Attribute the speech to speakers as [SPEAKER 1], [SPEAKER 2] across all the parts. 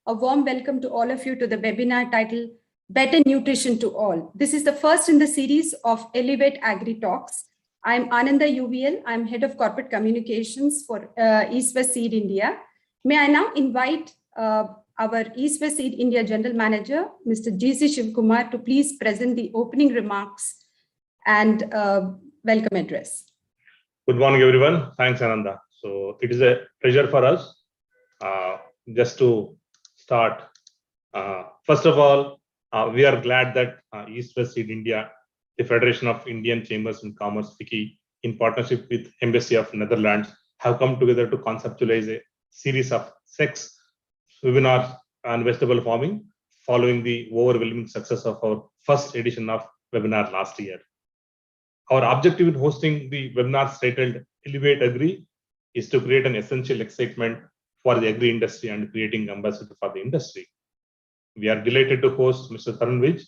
[SPEAKER 1] A warm welcome to all of you to the webinar titled Better Nutrition to All. This is the first in the series of Elevate Agri Talks. I'm Ananda UVL. I'm Head of Corporate Communications for East West Seed India. May I now invite our East West Seed India General Manager, Mr. GC Shivkumar, to please present the opening remarks and welcome address.
[SPEAKER 2] Good morning, everyone. Thanks, Ananda. So it is a pleasure for us just to start. First of all, we are glad that East West Seed India, the Federation of Indian Chambers and Commerce, FICCI, in partnership with Embassy of Netherlands, have come together to conceptualize a series of 6 webinars on vegetable farming, following the overwhelming success of our first edition of webinar last year. Our objective in hosting the webinars titled Elevate Agri is to create an essential excitement for the agri industry and creating ambassador for the industry. We are delighted to host Mr. Tarun Vij,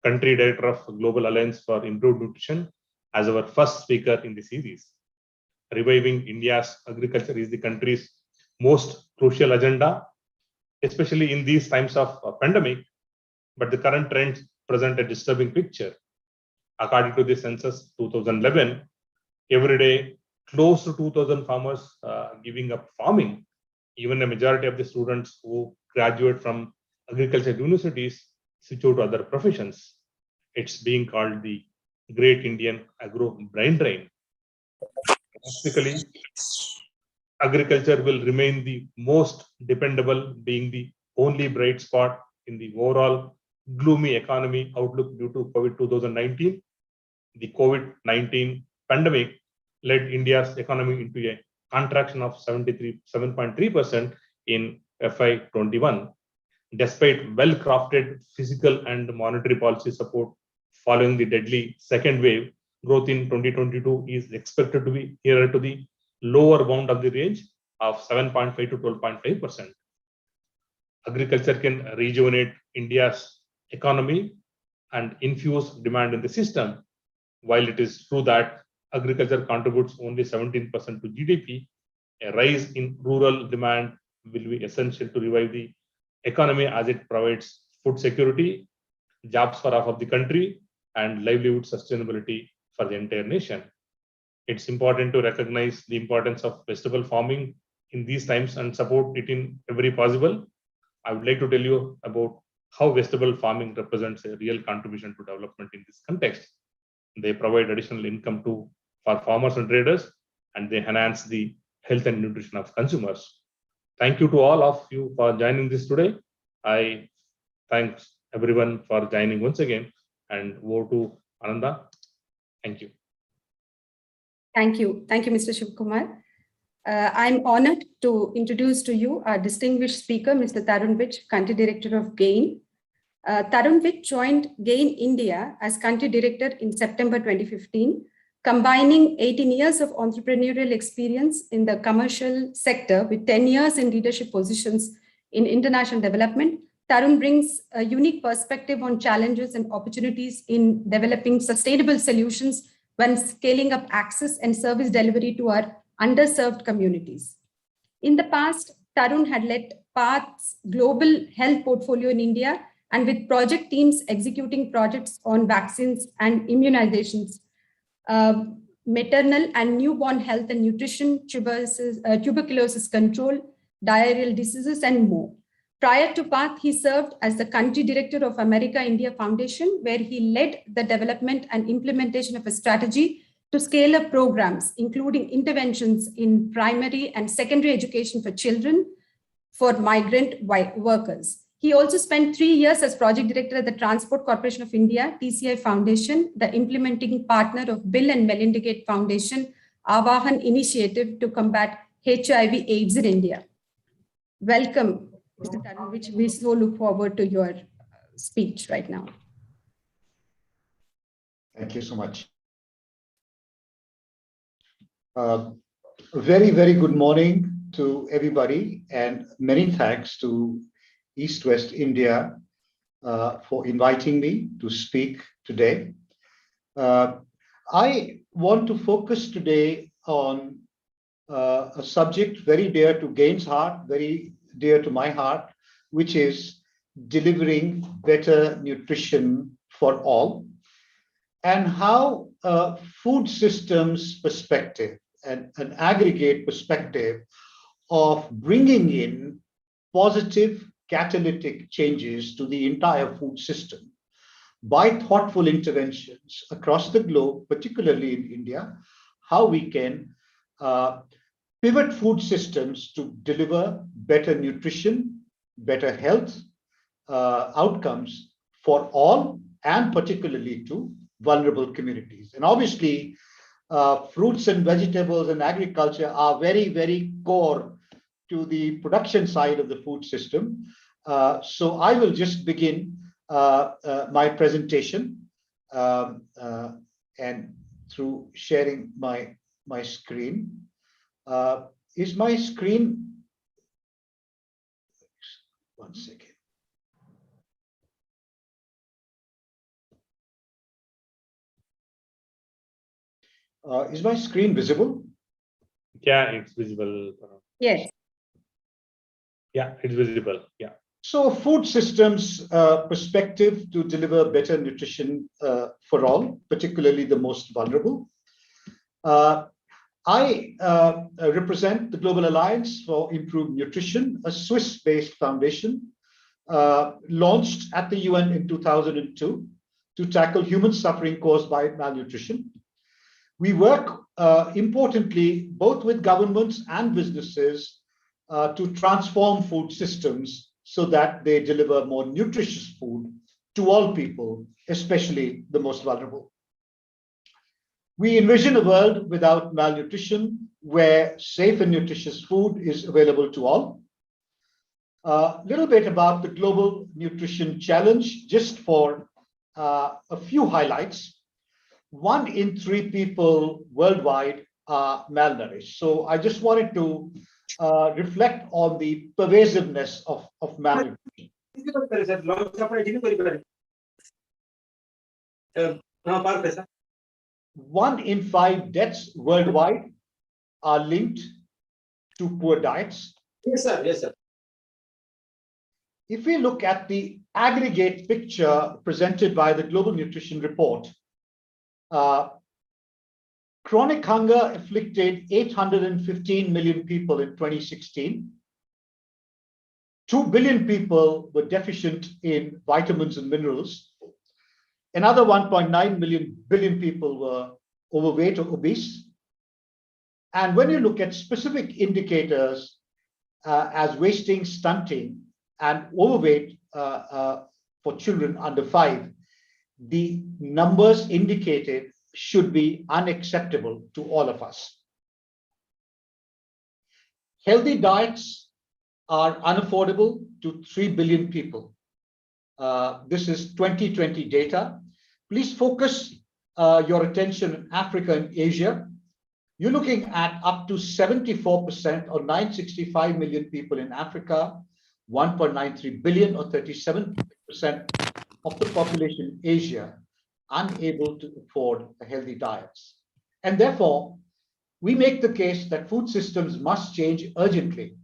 [SPEAKER 2] Country Director of Global Alliance for Improved Nutrition, as our first speaker in the series. Reviving India's agriculture is the country's most crucial agenda, especially in these times of pandemic, but the current trends present a disturbing picture. According to the census 2011, every day close to 2,000 farmers giving up farming. Even a majority of the students who graduate from agriculture universities switch out to other professions. It's being called the Great Indian Agro Brain Drain. Basically, agriculture will remain the most dependable, being the only bright spot in the overall gloomy economy outlook due to COVID 2019. The COVID-19 pandemic led India's economy into a contraction of 7.3% in FY21. Despite well-crafted physical and monetary policy support following the deadly second wave, growth in 2022 is expected to be nearer to the lower bound of the range of 7.5 to 12.5%. Agriculture can rejuvenate India's economy and infuse demand in the system. While it is true that agriculture contributes only 17% to GDP, a rise in rural demand will be essential to revive the economy as it provides food security, jobs for half of the country, and livelihood sustainability for the entire nation. It's important to recognize the importance of vegetable farming in these times and support it in every possible. I would like to tell you about how vegetable farming represents a real contribution to development in this context. They provide additional income for farmers and traders, and they enhance the health and nutrition of consumers. Thank you to all of you for joining this today. I thank everyone for joining once again, and over to Ananda. Thank you.
[SPEAKER 1] Thank you. Thank you, Mr. Shivkumar. I'm honored to introduce to you our distinguished speaker, Mr. Tarun Vij, Country Director of GAIN. Tarun Vij joined GAIN India as Country Director in September 2015, combining 18 years of entrepreneurial experience in the commercial sector with 10 years in leadership positions in international development. Tarun brings a unique perspective on challenges and opportunities in developing sustainable solutions when scaling up access and service delivery to our underserved communities. In the past, Tarun had led PATH's global health portfolio in India, and with project teams executing projects on vaccines and immunizations, maternal and newborn health and nutrition, tuberculosis control, diarrheal diseases, and more. Prior to PATH, he served as the Country Director of America-India Foundation, where he led the development and implementation of a strategy to scale up programs, including interventions in primary and secondary education for children, for migrant workers. He also spent 3 years as project director at the Transport Corporation of India, TCI Foundation, the implementing partner of Bill and Melinda Gates Foundation, Avahan initiative to combat HIV/AIDS in India. Welcome, Mr. Tarun Vij. We so look forward to your speech right now.
[SPEAKER 3] Thank you so much. Very, very good morning to everybody, and many thanks to East West India for inviting me to speak today. I want to focus today on a subject very dear to GAIN's heart, very dear to my heart, which is delivering better nutrition for all, and how a food systems perspective and an aggregate perspective of bringing in positive catalytic changes to the entire food system by thoughtful interventions across the globe, particularly in India, how we can pivot food systems to deliver better nutrition, better health outcomes for all, and particularly to vulnerable communities. And obviously, fruits and vegetables and agriculture are very, very core to the production side of the food system. So I will just begin my presentation and through sharing my screen. Is my screen? One second. Is my screen visible?
[SPEAKER 2] Yeah, it's visible.
[SPEAKER 1] Yes.
[SPEAKER 2] Yeah, it's visible. Yeah.
[SPEAKER 3] So food systems perspective to deliver better nutrition for all, particularly the most vulnerable. I represent the Global Alliance for Improved Nutrition, a Swiss-based foundation launched at the UN in 2002 to tackle human suffering caused by malnutrition. We work importantly both with governments and businesses to transform food systems so that they deliver more nutritious food to all people, especially the most vulnerable. We envision a world without malnutrition, where safe and nutritious food is available to all. A little bit about the Global Nutrition Challenge, just for a few highlights. 1 in 3 people worldwide are malnourished. So I just wanted to reflect on the pervasiveness of malnutrition. 1 in 5 deaths worldwide are linked to poor diets.
[SPEAKER 4] Yes, sir. Yes, sir.
[SPEAKER 3] If we look at the aggregate picture presented by the Global Nutrition Report, chronic hunger afflicted 815 million people in 2016. 2 billion people were deficient in vitamins and minerals. Another 1.9 billion people were overweight or obese. And when you look at specific indicators as wasting, stunting, and overweight for children under 5, the numbers indicated should be unacceptable to all of us. Healthy diets are unaffordable to 3 billion people. This is 2020 data. Please focus your attention on Africa and Asia. You're looking at up to 74% or 965 million people in Africa, 1.93 billion or 37% of the population in Asia unable to afford a healthy diets. And therefore, we make the case that food systems must change urgently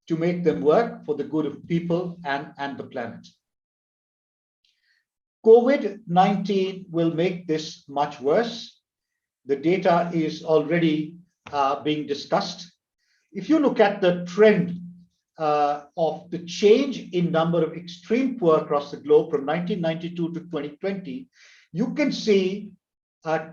[SPEAKER 3] to make them work for the good of people and the planet. COVID-19 will make this much worse. The data is already being discussed. If you look at the trend of the change in number of extreme poor across the globe from 1992 to 2020, you can see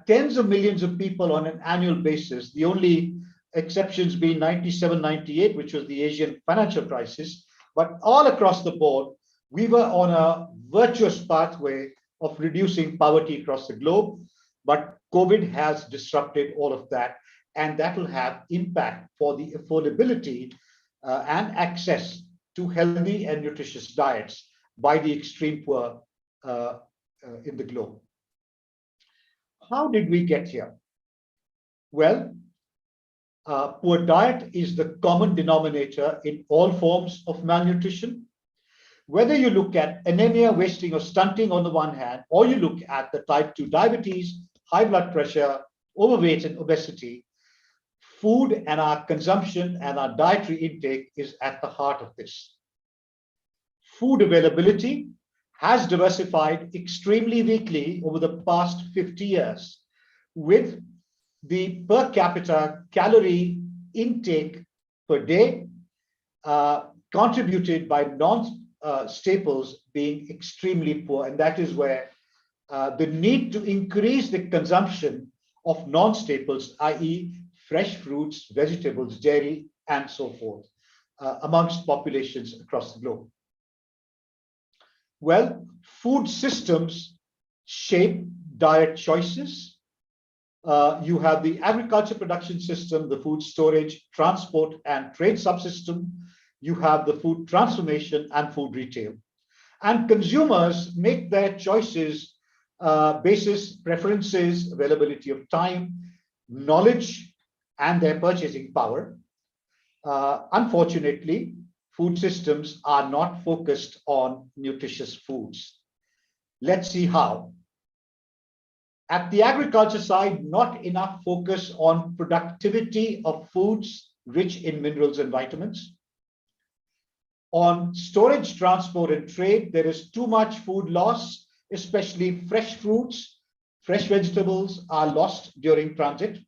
[SPEAKER 3] tens of millions of people on an annual basis. The only exceptions being 97, 98, which was the Asian financial crisis. But all across the board, we were on a virtuous pathway of reducing poverty across the globe. But COVID has disrupted all of that, and that will have impact for the affordability and access to healthy and nutritious diets by the extreme poor in the globe. How did we get here? Well, poor diet is the common denominator in all forms of malnutrition. Whether you look at anemia, wasting, or stunting on the one hand, or you look at the type 2 diabetes, high blood pressure, overweight, and obesity, food and our consumption and our dietary intake is at the heart of this. food availability has diversified extremely weakly over the past 50 years, with the per capita calorie intake per day contributed by non-staples being extremely poor. And that is where the need to increase the consumption of non-staples, i.e. fresh fruits, vegetables, dairy, and so forth, amongst populations across the globe. Well, food systems shape diet choices. You have the agriculture production system, the food storage, transport, and trade subsystem. You have the food transformation and food retail. And consumers make their choices basis preferences, availability of time, knowledge, and their purchasing power. Unfortunately, food systems are not focused on nutritious foods. Let's see how. At the agriculture side, not enough focus on productivity of foods rich in minerals and vitamins. On storage, transport, and trade, there is too much food loss, especially fresh fruits, fresh vegetables are lost during transit.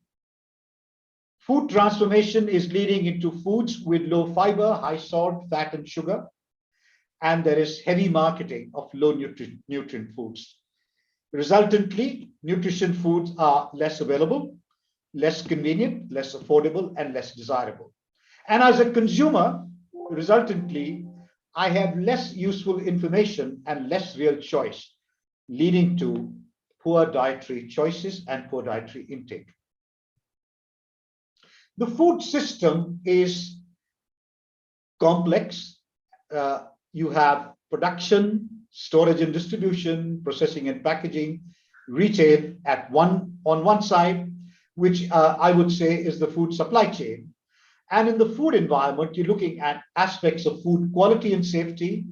[SPEAKER 3] Food transformation is leading into foods with low fiber, high salt, fat, and sugar. And there is heavy marketing of low nutrient foods. Resultantly, nutrition foods are less available, less convenient, less affordable, and less desirable. And as a consumer, resultantly, I have less useful information and less real choice, leading to poor dietary choices and poor dietary intake. The food system is complex. You have production, storage and distribution, processing and packaging, retail on one side, which I would say is the food supply chain. And in the food environment, you're looking at aspects of food quality and safety,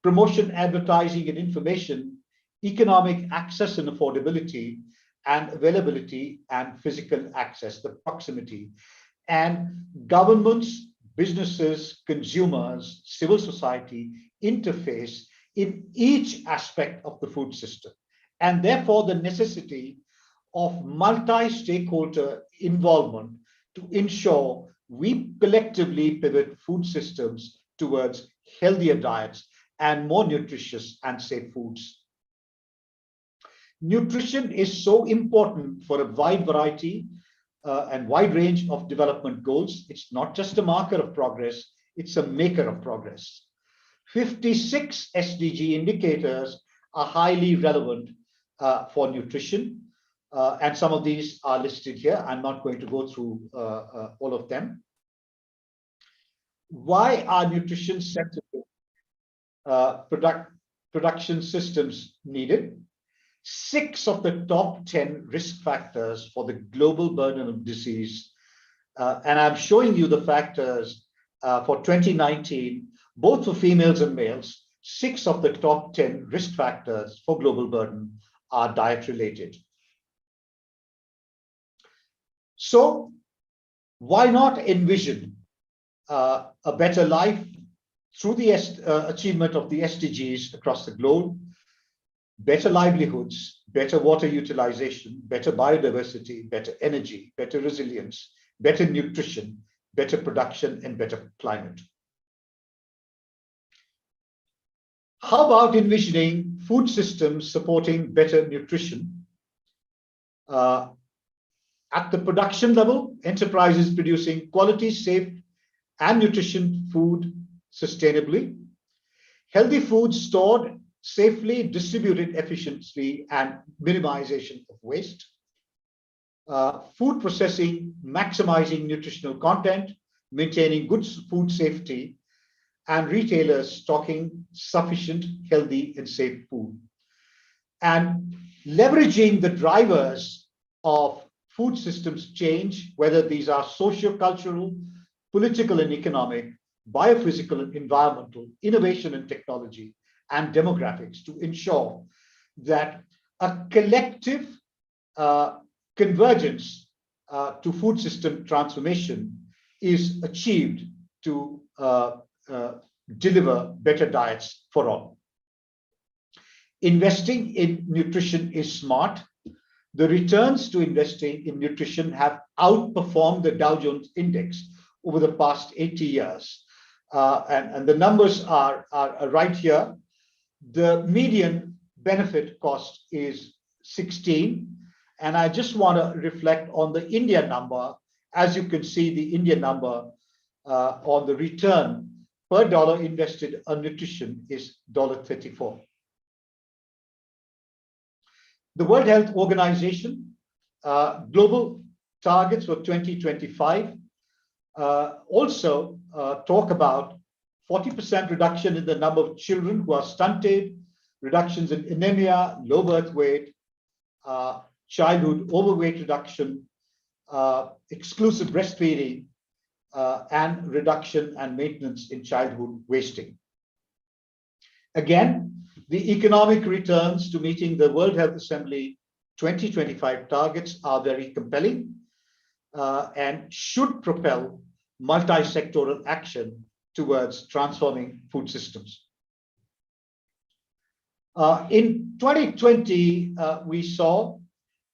[SPEAKER 3] promotion, advertising and information, economic access and affordability, and availability and physical access, the proximity, and governments, businesses, consumers, civil society interface in each aspect of the food system. And therefore, the necessity of multi-stakeholder involvement to ensure we collectively pivot food systems towards healthier diets and more nutritious and safe foods. Nutrition is so important for a wide variety and wide range of development goals. It's not just a marker of progress, it's a maker of progress. 56 SDG indicators are highly relevant for nutrition. And some of these are listed here. I'm not going to go through all of them. Why are nutrition sensitive production systems needed? 6 of the top 10 risk factors for the global burden of disease. And I'm showing you the factors for 2019, both for females and males. 6 of the top 10 risk factors for global burden are diet related. So why not envision a better life through the achievement of the SDGs across the globe? Better livelihoods, better water utilization, better biodiversity, better energy, better resilience, better nutrition, better production, and better climate. How about envisioning food systems supporting better nutrition? At the production level, enterprises producing quality, safe, and nutrition food sustainably. Healthy food stored safely, distributed efficiently, and minimization of waste. Food processing, maximizing nutritional content, maintaining good food safety, and retailers stocking sufficient, healthy, and safe food. And leveraging the drivers of food systems change, whether these are socio-cultural, political and economic, biophysical and environmental, innovation and technology, and demographics, to ensure that a collective convergence to food system transformation is achieved to deliver better diets for all. Investing in nutrition is smart. The returns to investing in nutrition have outperformed the Dow Jones Index over the past 80 years. And the numbers are right here. The median benefit cost is 16. And I just want to reflect on the India number. As you can see, the India number on the return per dollar invested on nutrition is $34. The World Health Organization global targets for 2025 also talk about 40% reduction in the number of children who are stunted, reductions in anemia, low birth weight, childhood overweight reduction, exclusive breastfeeding, and reduction and maintenance in childhood wasting. Again, the economic returns to meeting the World Health Assembly 2025 targets are very compelling and should propel multi-sectoral action towards transforming food systems. In 2020, we saw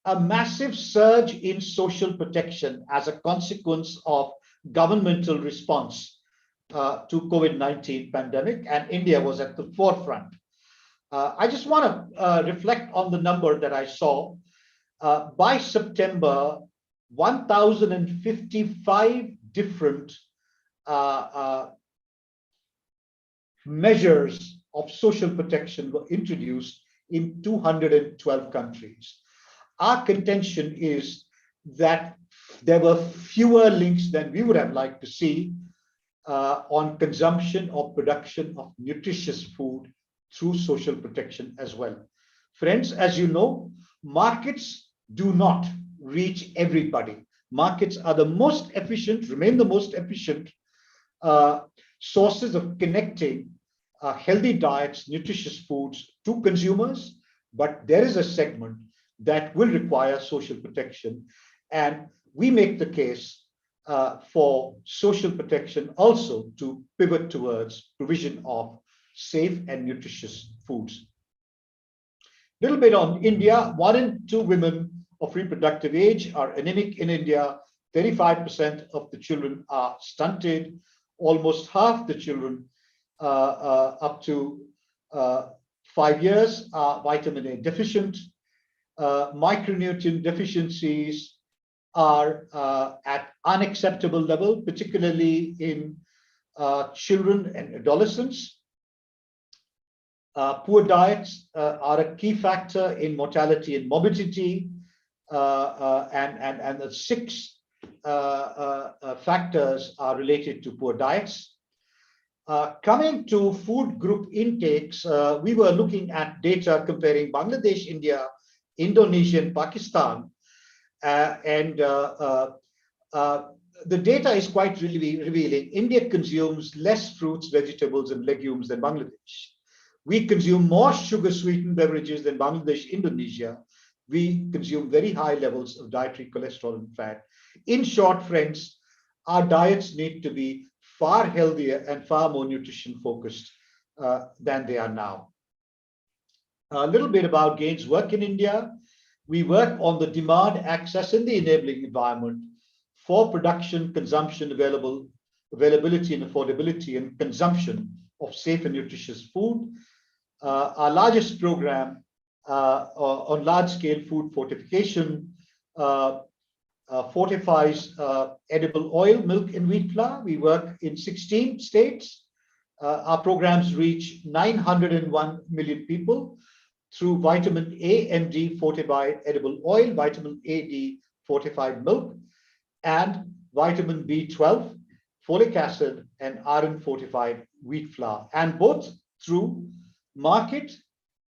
[SPEAKER 3] a massive surge in social protection as a consequence of governmental response to COVID-19 pandemic, and India was at the forefront. I just want to reflect on the number that I saw. By September, 1,055 different measures of social protection were introduced in 212 countries. Our contention is that there were fewer links than we would have liked to see on consumption or production of nutritious food through social protection as well. Friends, as you know, markets do not reach everybody. Markets are the most efficient, remain the most efficient sources of connecting healthy diets, nutritious foods to consumers, but there is a segment that will require social protection. And we make the case for social protection also to pivot towards provision of safe and nutritious foods. A little bit on India. 1 in 2 women of reproductive age are anemic in India. 35% of the children are stunted. Almost half the children up to 5 years are vitamin A deficient. Micronutrient deficiencies are at unacceptable level, particularly in children and adolescents. Poor diets are a key factor in mortality and morbidity, and the 6 factors are related to poor diets. Coming to food group intakes, we were looking at data comparing Bangladesh, India, Indonesia, and Pakistan, and the data is quite really revealing. India consumes less fruits, vegetables, and legumes than Bangladesh. We consume more sugar-sweetened beverages than Bangladesh, Indonesia. We consume very high levels of dietary cholesterol and fat. In short, friends, our diets need to be far healthier and far more nutrition-focused than they are now. A little bit about GAIN's work in India. We work on the demand, access, and the enabling environment for production, consumption, availability, and affordability, and consumption of safe and nutritious food. Our largest program on large-scale food fortification fortifies edible oil, milk, and wheat flour. We work in 16 states. Our programs reach 901 million people through vitamin A and D fortified edible oil, vitamin A, D fortified milk, and vitamin B12, folic acid, and iron fortified wheat flour, and both through market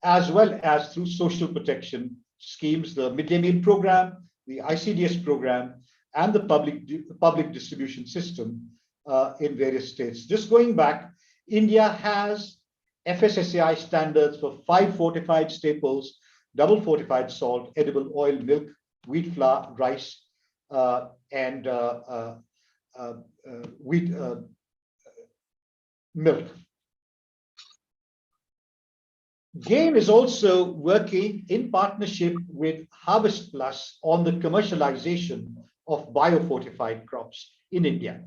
[SPEAKER 3] as well as through social protection schemes, the midday meal program, the ICDS program, and the public distribution system in various states. Just going back, India has FSSAI standards for 5 fortified staples, double fortified salt, edible oil, milk, wheat flour, rice, and wheat milk. GAIN is also working in partnership with Harvest Plus on the commercialization of biofortified crops in India.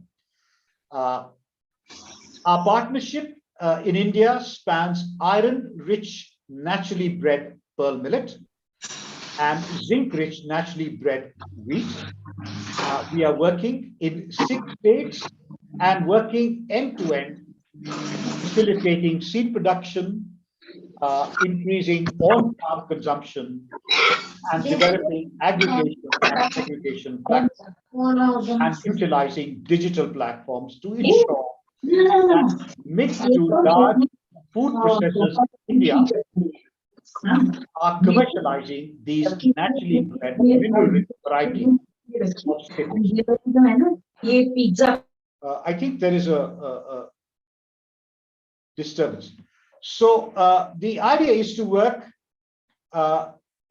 [SPEAKER 3] Our partnership in India spans iron-rich naturally bred pearl millet and zinc-rich naturally bred wheat. We are working in 6 states and working end-to-end, facilitating seed production, increasing on-farm consumption, and developing aggregation and segregation platforms, and utilizing digital platforms to ensure that mid to large food processors in India are commercializing these naturally bred mineral-rich varieties of staple. I think there is a disturbance. So the idea is to work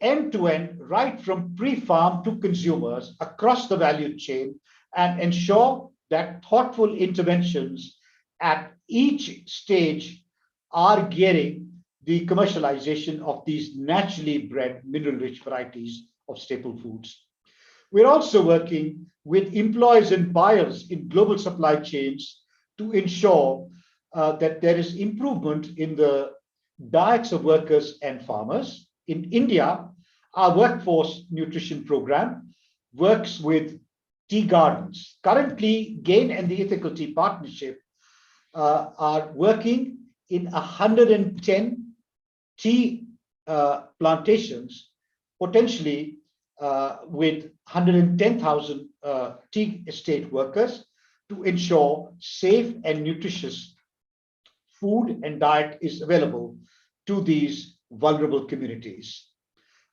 [SPEAKER 3] end to end, right from pre-farm to consumers across the value chain, and ensure that thoughtful interventions at each stage are gearing the commercialization of these naturally bred mineral-rich varieties of staple foods. We're also working with employers and buyers in global supply chains to ensure that there is improvement in the diets of workers and farmers. In India, our workforce nutrition program works with tea gardens. Currently, GAIN and the Ethical Tea Partnership are working in 110 tea plantations, potentially with 110,000 tea estate workers, to ensure safe and nutritious food and diet is available to these vulnerable communities.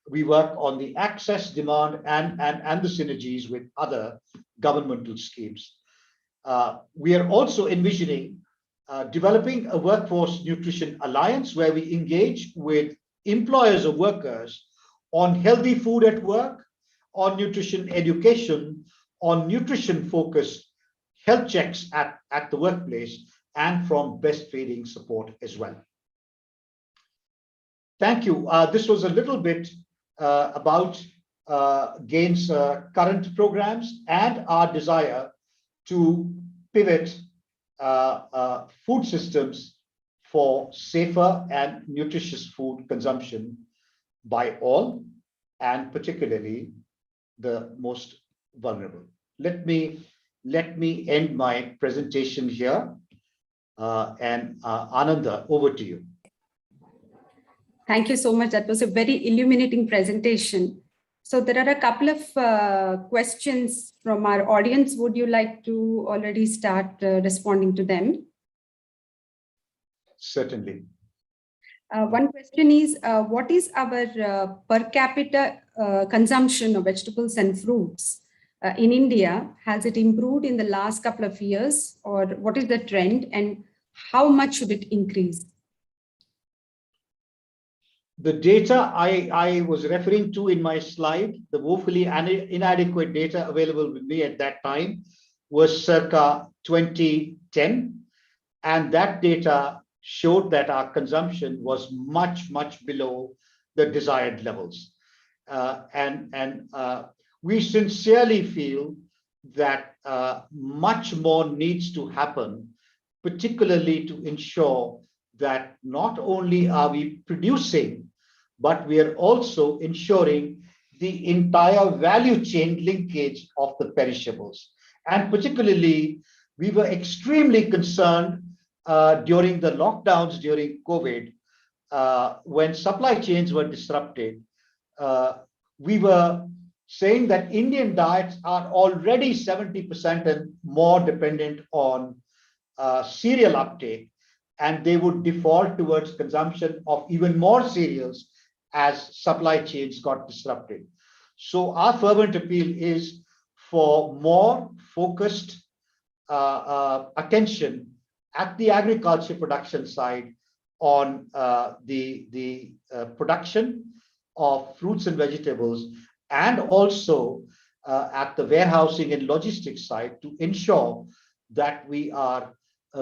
[SPEAKER 3] We work on the access, demand, and the synergies with other governmental schemes. We are also envisioning developing a workforce nutrition alliance where we engage with employers of workers on healthy food at work, on nutrition education, on nutrition-focused health checks at the workplace, and from breastfeeding support as well. Thank you. This was a little bit about GAIN's current programs and our desire to pivot food systems for safer and nutritious food consumption by all, and particularly the most vulnerable. Let me end my presentation here. And Ananda, over to you.
[SPEAKER 1] Thank you so much. That was a very illuminating presentation. So there are a couple of questions from our audience. Would you like to already start responding to them?
[SPEAKER 3] Certainly.
[SPEAKER 1] One question is, what is our per capita consumption of vegetables and fruits in India? Has it improved in the last couple of years, or what is the trend, and how much should it increase?
[SPEAKER 3] The data I was referring to in my slide, the woefully inadequate data available with me at that time, was circa 2010. And that data showed that our consumption was much, much below the desired levels. We sincerely feel that much more needs to happen, particularly to ensure that not only are we producing, but we are also ensuring the entire value chain linkage of the perishables. And particularly, we were extremely concerned during the lockdowns during COVID, when supply chains were disrupted. We were saying that Indian diets are already 70% and more dependent on cereal uptake, and they would default towards consumption of even more cereals as supply chains got disrupted. So our fervent appeal is for more focused attention at the agriculture production side on the production of fruits and vegetables, and also at the warehousing and logistics side, to ensure that we are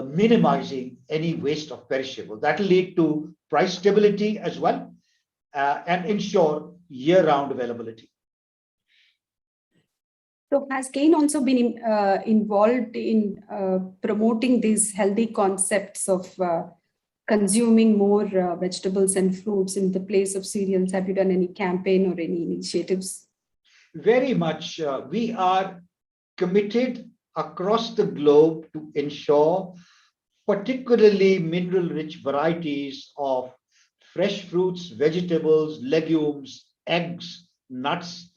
[SPEAKER 3] minimizing any waste of perishable. That will lead to price stability as well, and ensure year-round availability.
[SPEAKER 1] So has Gain also been involved in promoting these healthy concepts of consuming more vegetables and fruits in the place of cereals? Have you done any campaign or any initiatives?
[SPEAKER 3] Very much. We are committed across the globe to ensure particularly mineral-rich varieties of fresh fruits, vegetables, legumes, eggs, nuts,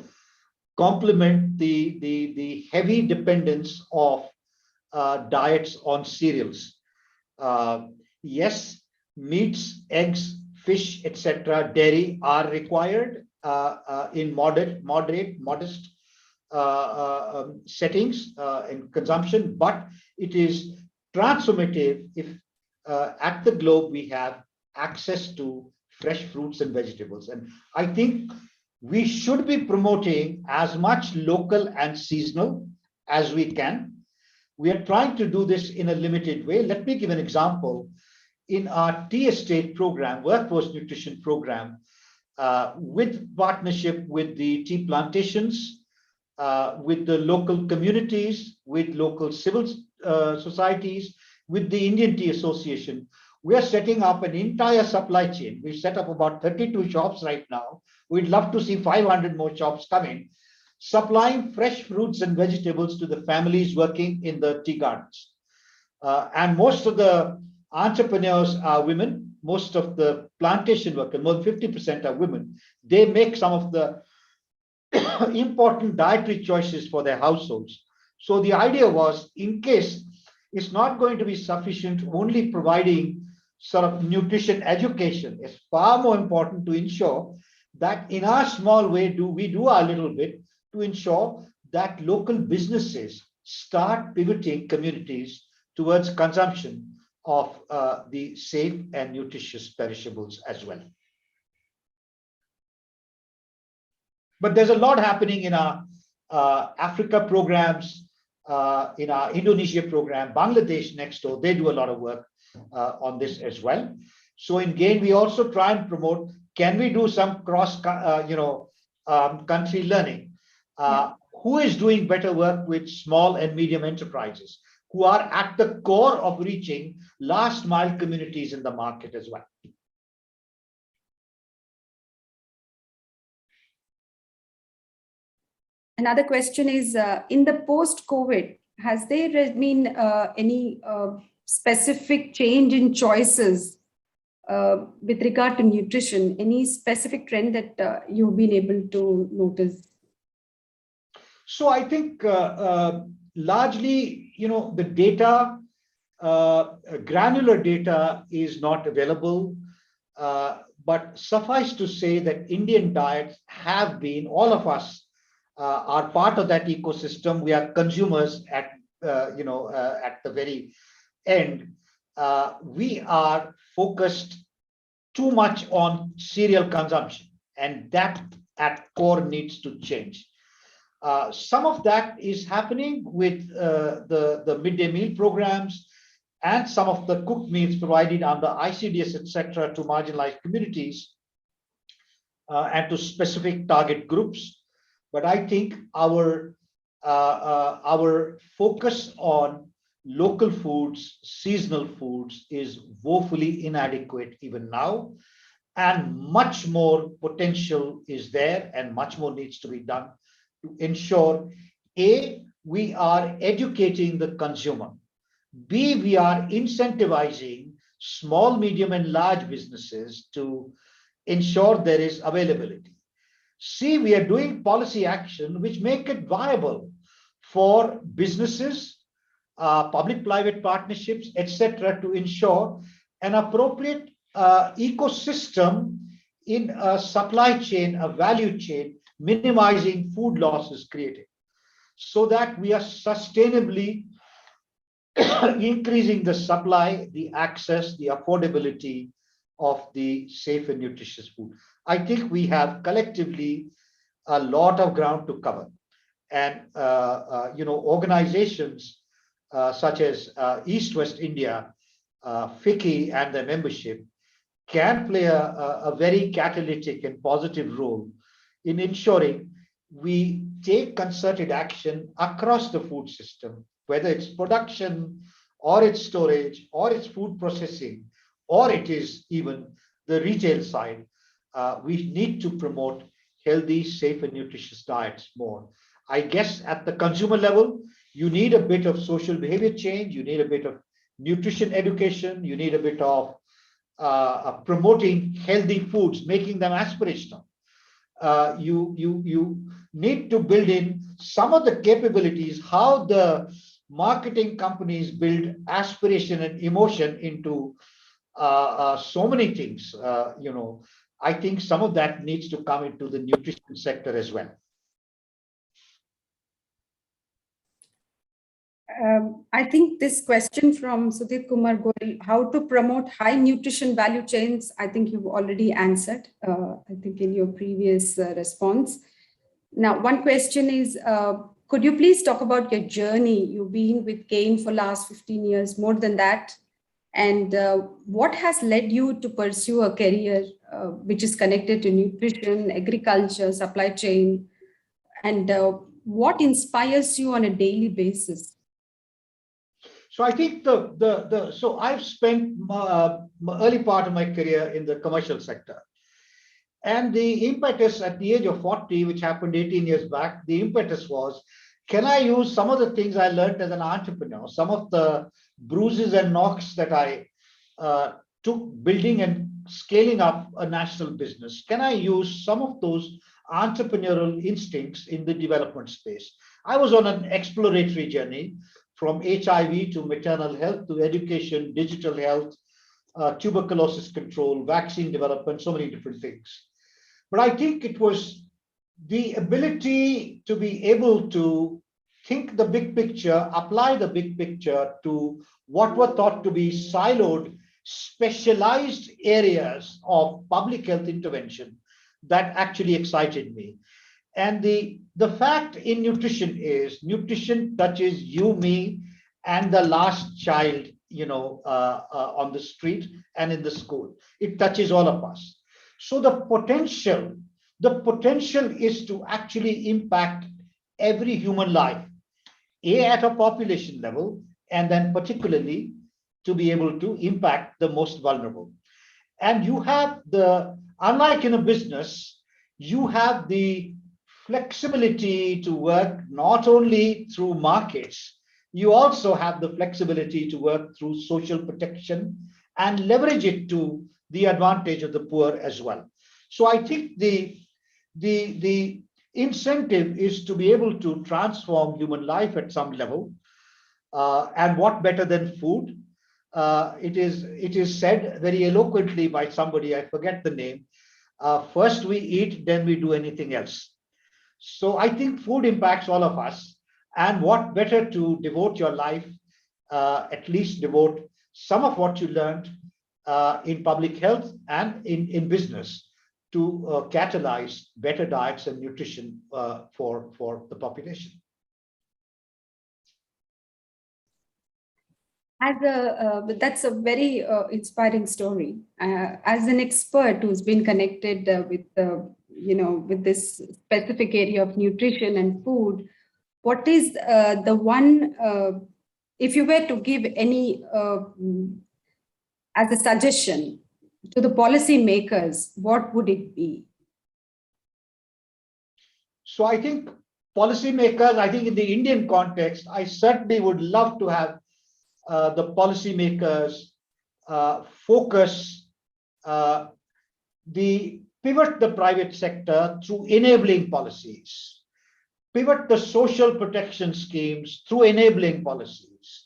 [SPEAKER 3] complement the heavy dependence of diets on cereals. Yes, meats, eggs, fish, etc., dairy are required in modest settings in consumption, but it is transformative if at the globe we have access to fresh fruits and vegetables. And I think we should be promoting as much local and seasonal as we can. We are trying to do this in a limited way. Let me give an example. In our tea estate program, workforce nutrition program, with partnership with the tea plantations, with the local communities, with local civil societies, with the Indian Tea Association, we are setting up an entire supply chain. We've set up about 32 shops right now. We'd love to see 500 more shops coming, supplying fresh fruits and vegetables to the families working in the tea gardens. And most of the entrepreneurs are women. Most of the plantation workers, more than 50% are women. They make some of the important dietary choices for their households. So the idea was, in case it's not going to be sufficient only providing sort of nutrition education, it's far more important to ensure that in our small way we do our little bit to ensure that local businesses start pivoting communities towards consumption of the safe and nutritious perishables as well. But there's a lot happening in our Africa programs, in our Indonesia program, Bangladesh next door, they do a lot of work on this as well. So in GAIN, we also try and promote, can we do some cross, country learning? Who is doing better work with small and medium enterprises who are at the core of reaching last mile communities in the market as well?
[SPEAKER 1] Another question is, in the post-COVID, has there been any specific change in choices with regard to nutrition? Any specific trend that you've been able to notice?
[SPEAKER 3] So I think largely, the data, granular data is not available, but suffice to say that Indian diets have been, all of us are part of that ecosystem. We are consumers at the very end. We are focused too much on cereal consumption, and that at core needs to change. Some of that is happening with the midday meal programs and some of the cooked meals provided under ICDS, etc., to marginalized communities and to specific target groups. But I think our focus on local foods, seasonal foods is woefully inadequate even now, and much more potential is there and much more needs to be done to ensure, A, we are educating the consumer, B, we are incentivizing small, medium, and large businesses to ensure there is availability. C, we are doing policy action which make it viable for businesses, public-private partnerships, etc., to ensure an appropriate ecosystem in a supply chain, a value chain, minimizing food losses created, so that we are sustainably increasing the supply, the access, the affordability of the safe and nutritious food. I think we have collectively a lot of ground to cover, and organizations such as East-West India, FICCI and their membership, can play a very catalytic and positive role in ensuring we take concerted action across the food system, whether it's production or it's storage or it's food processing, or it is even the retail side. We need to promote healthy, safe and nutritious diets more. I guess at the consumer level, you need a bit of social behavior change, you need a bit of nutrition education, you need a bit of promoting healthy foods, making them aspirational. You need to build in some of the capabilities, how the marketing companies build aspiration and emotion into so many things. I think some of that needs to come into the nutrition sector as well.
[SPEAKER 1] I think this question from Sudhir Kumar Goyal, how to promote high nutrition value chains, I think you've already answered, I think in your previous response. Now, one question is, could you please talk about your journey? You've been with Gain for last 15 years, more than that. And what has led you to pursue a career which is connected to nutrition, agriculture, supply chain, and what inspires you on a daily basis?
[SPEAKER 3] So I think so I've spent my early part of my career in the commercial sector. And the impetus at the age of 40, which happened 18 years back, the impetus was, can I use some of the things I learned as an entrepreneur, some of the bruises and knocks that I took building and scaling up a national business? Can I use some of those entrepreneurial instincts in the development space? I was on an exploratory journey from HIV to maternal health to education, digital health, tuberculosis control, vaccine development, so many different things. But I think it was the ability to be able to think the big picture, apply the big picture to what were thought to be siloed, specialized areas of public health intervention that actually excited me. And the fact in nutrition is nutrition touches you, me, and the last child, on the street and in the school. It touches all of us. So the potential is to actually impact every human life, at a population level, and then particularly to be able to impact the most vulnerable. And you have unlike in a business, you have the flexibility to work not only through markets, you also have the flexibility to work through social protection and leverage it to the advantage of the poor as well. So I think the incentive is to be able to transform human life at some level. And what better than food? It is said very eloquently by somebody, I forget the name, first we eat, then we do anything else. So I think food impacts all of us, and what better to devote your life, at least devote some of what you learned in public health and in business to catalyze better diets and nutrition for the population.
[SPEAKER 1] That's a very inspiring story. As an expert who's been connected with this specific area of nutrition and food, what is the one, if you were to give any as a suggestion to the policy makers, what would it be?
[SPEAKER 3] So I think policymakers, I think in the Indian context, I certainly would love to have the policymakers focus pivot the private sector through enabling policies, pivot the social protection schemes through enabling policies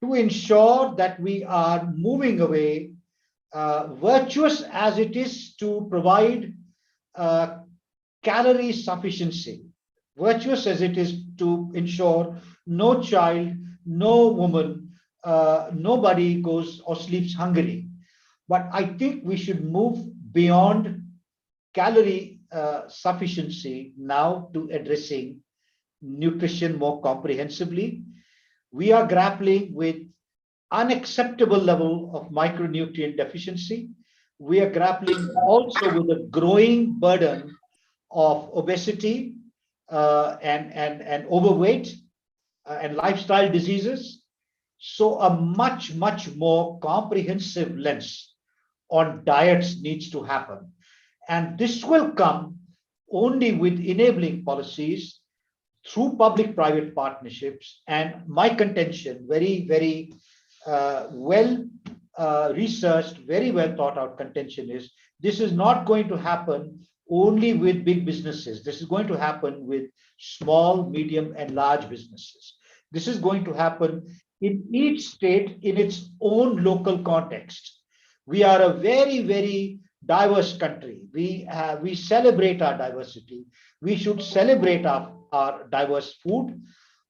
[SPEAKER 3] to ensure that we are moving away, virtuous as it is to provide calorie sufficiency, virtuous as it is to ensure no child, no woman, nobody goes or sleeps hungry. But I think we should move beyond calorie sufficiency now to addressing nutrition more comprehensively. We are grappling with unacceptable level of micronutrient deficiency. We are grappling also with a growing burden of obesity and overweight and lifestyle diseases. So a much, much more comprehensive lens on diets needs to happen. And this will come only with enabling policies through public-private partnerships. And my contention, very, very well researched, very well thought out contention is, this is not going to happen only with big businesses. This is going to happen with small, medium, and large businesses. This is going to happen in each state in its own local context. We are a very, very diverse country. We celebrate our diversity. We should celebrate our diverse food,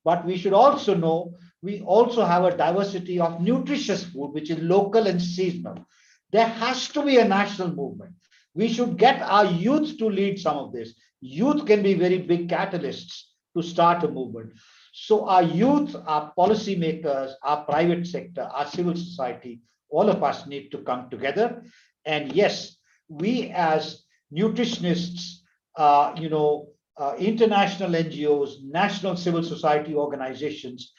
[SPEAKER 3] but we should also know we also have a diversity of nutritious food, which is local and seasonal. There has to be a national movement. We should get our youth to lead some of this. Youth can be very big catalysts to start a movement. So our youth, our policymakers, our private sector, our civil society, all of us need to come together. And yes, we as nutritionists, international NGOs, national civil society organizations,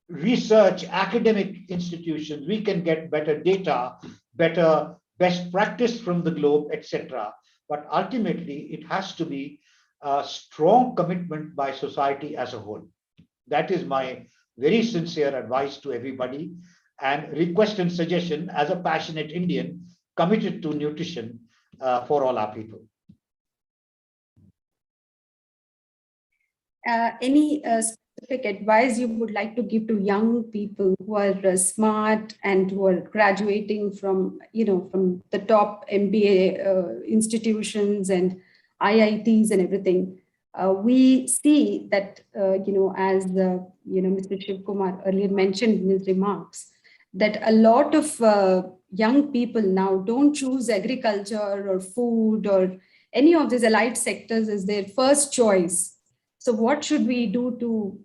[SPEAKER 3] research, academic institutions, we can get better data, better best practice from the globe, etc. But ultimately, it has to be a strong commitment by society as a whole. That is my very sincere advice to everybody, and request and suggestion as a passionate Indian committed to nutrition for all our people.
[SPEAKER 1] Any specific advice you would like to give to young people who are smart and who are graduating from, from the top MBA institutions and IITs and everything? We see that, as Mr. Shiv Kumar earlier mentioned in his remarks, that a lot of young people now don't choose agriculture or food or any of these allied sectors as their first choice. So what should we do to,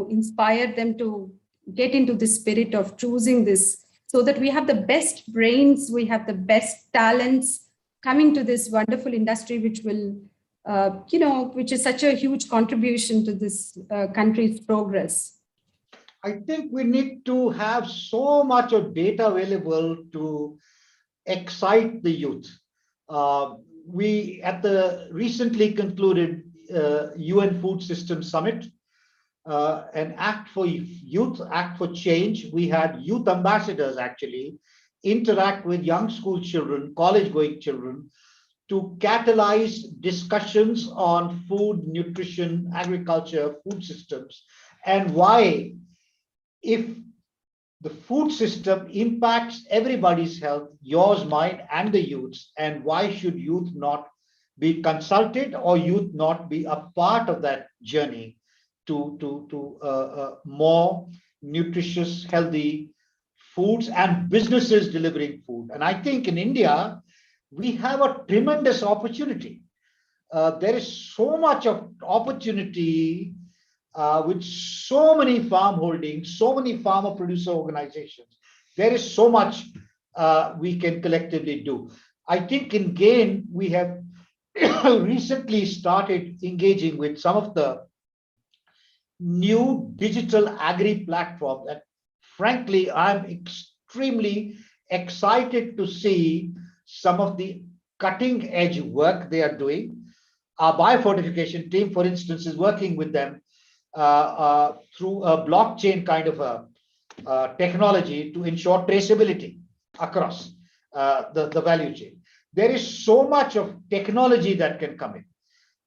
[SPEAKER 1] inspire them to get into the spirit of choosing this, so that we have the best brains, we have the best talents coming to this wonderful industry, which will, which is such a huge contribution to this country's progress?
[SPEAKER 3] I think we need to have so much of data available to excite the youth. We, at the recently concluded UN Food Systems Summit, an Act for Youth, Act for Change, we had youth ambassadors actually interact with young school children, college-going children, to catalyze discussions on food, nutrition, agriculture, food systems, and why, if the food system impacts everybody's health, yours, mine, and the youth's, and why should youth not be consulted or youth not be a part of that journey to more nutritious, healthy foods and businesses delivering food? And I think in India, we have a tremendous opportunity. There is so much of opportunity with so many farm holdings, so many farmer producer organizations. There is so much we can collectively do. I think in GAIN, we have recently started engaging with some of the new digital agri platforms that, frankly, I'm extremely excited to see some of the cutting edge work they are doing. Our biofortification team, for instance, is working with them through a blockchain kind of a technology to ensure traceability across the value chain. There is so much of technology that can come in.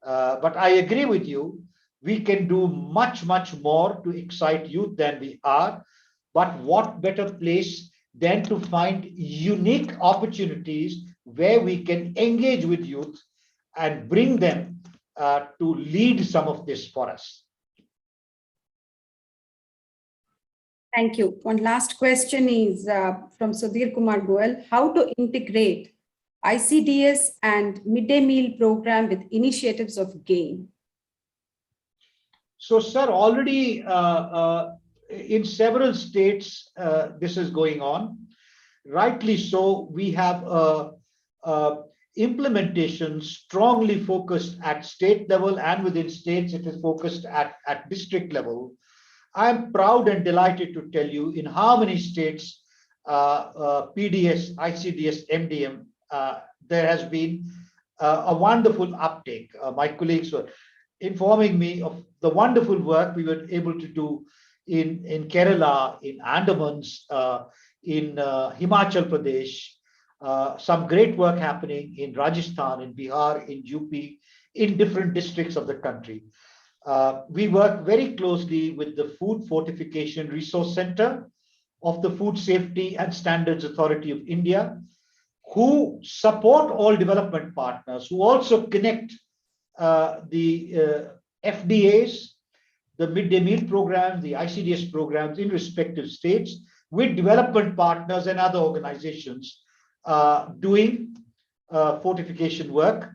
[SPEAKER 3] But I agree with you, we can do much, much more to excite youth than we are. But what better place than to find unique opportunities where we can engage with youth and bring them to lead some of this for us.
[SPEAKER 1] Thank you. One last question is from Sudhir Kumar Goel. How to integrate ICDS and midday meal program with initiatives of GAIN?
[SPEAKER 3] So, sir, already in several states, this is going on. Rightly so, we have a implementation strongly focused at state level, and within states, it is focused at district level. I'm proud and delighted to tell you in how many states PDS, ICDS, MDM, there has been a wonderful uptake. My colleagues were informing me of the wonderful work we were able to do in Kerala, in Andamans, in Himachal Pradesh, some great work happening in Rajasthan, in Bihar, in UP, in different districts of the country. We work very closely with the Food Fortification Resource Center of the Food Safety and Standards Authority of India, who support all development partners, who also connect the FDAs, the midday meal programs, the ICDS programs in respective states with development partners and other organizations doing fortification work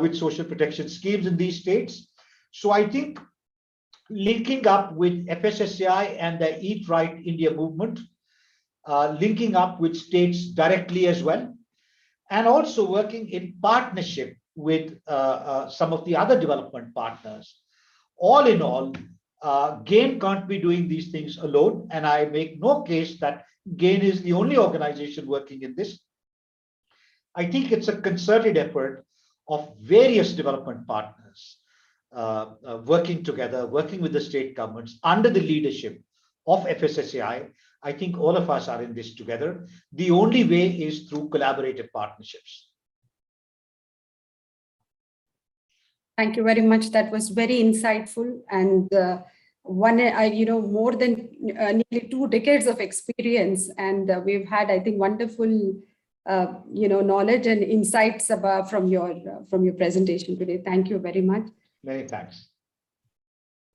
[SPEAKER 3] with social protection schemes in these states. So I think linking up with FSSAI and the Eat Right India movement, linking up with states directly as well, and also working in partnership with some of the other development partners. All in all, GAIN can't be doing these things alone, and I make no case that GAIN is the only organization working in this. I think it's a concerted effort of various development partners working together, working with the state governments under the leadership of FSSAI. I think all of us are in this together. The only way is through collaborative partnerships.
[SPEAKER 1] Thank you very much. That was very insightful, and more than nearly 2 decades of experience, and we've had, I think, wonderful knowledge and insights from your presentation today. Thank you very much.
[SPEAKER 3] Many thanks.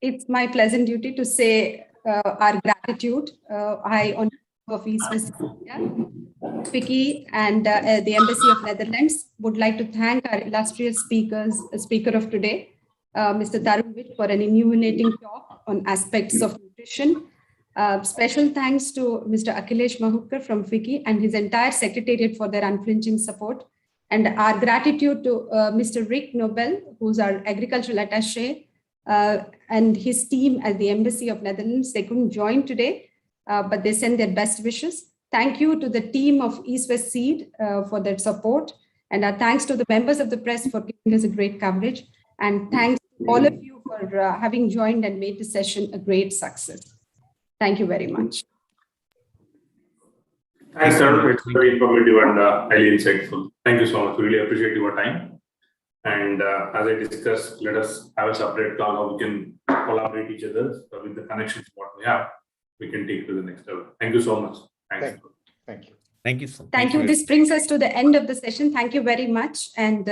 [SPEAKER 1] It's my pleasant duty to say our gratitude. On behalf of East West India, FICCI and the Embassy of Netherlands would like to thank our illustrious speaker of today, Mr. Tarun Vij, for an illuminating talk on aspects of nutrition. Special thanks to Mr. Akhilesh Mahukar from FICCI and his entire secretariat for their unflinching support. And our gratitude to Mr. Rick Nobel, who's our agricultural attaché, and his team at the Embassy of Netherlands. They couldn't join today, but they send their best wishes. Thank you to the team of East West Seed for their support. And our thanks to the members of the press for giving us a great coverage. And thanks to all of you for having joined and made the session a great success. Thank you very much.
[SPEAKER 4] Thanks, Tarun. It's very informative and highly insightful. Thank you so much. We really appreciate your time. And as I discussed, let us have a separate call how we can collaborate each other with the connections what we have. We can take to the next level. Thank you so much. Thanks.
[SPEAKER 3] Thank you.
[SPEAKER 5] Thank you.
[SPEAKER 1] Thank you. This brings us to the end of the session. Thank you very much. And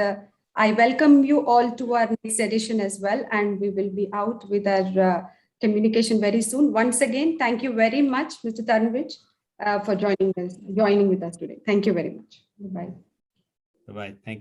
[SPEAKER 1] I welcome you all to our next edition as well. And we will be out with our communication very soon. Once again, thank you very much, Mr. Tarun Vij, for joining with us today. Thank you very much. Bye-bye.
[SPEAKER 5] Bye-bye. Thank you.